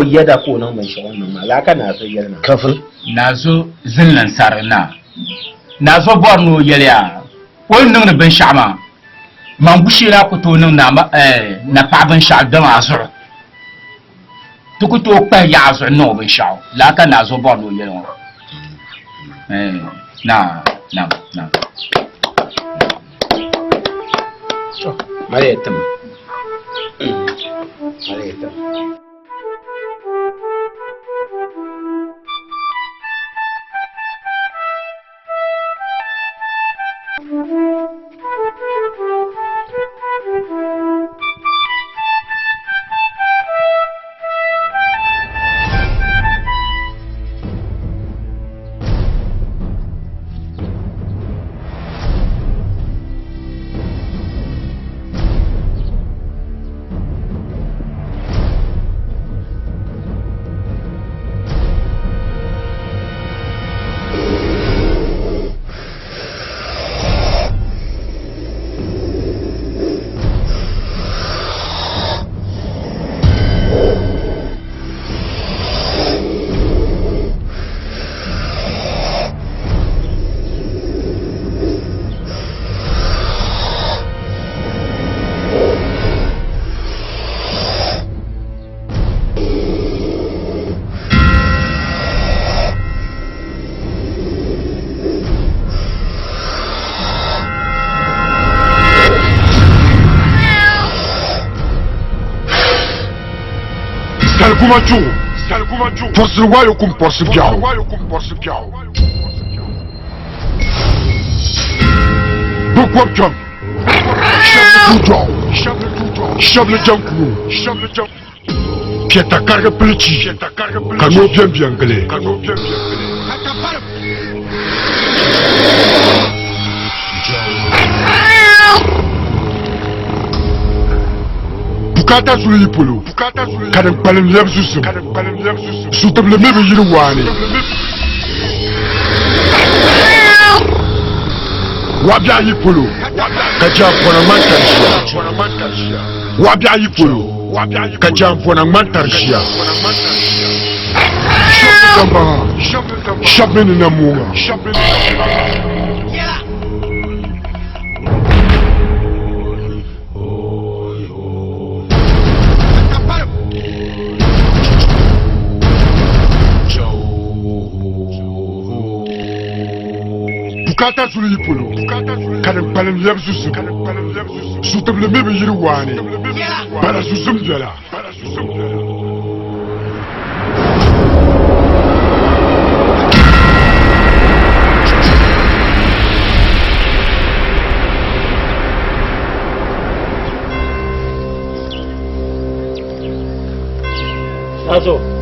yada ko nan mai shawon nan malaka na so yada kafin nazo zinlan sarna nazo borno yelya wannan ne ban shama man bushira ko to nan na pa ban sha da masu to ko to pa ya zo no ban sha la ka nazo borno yelya na Mariyatam. Salkumaju, force wayo kum force biao. Bukwapcham. Chable janku. Pieta carga pelichi. Kano bien gelé. Bukata sulu ipolo. Kadang paling liam susu. Sutab le mebe yiru wani. Wabia ipolo. Kaja pona mantarishia. Wabia ipolo. Kaja pona mantarishia. Shabeni na munga. Bukata sulu ipolo. Kadang paling liam susu. Sutab le mebe yiru wani. Bala susum jala. Nazo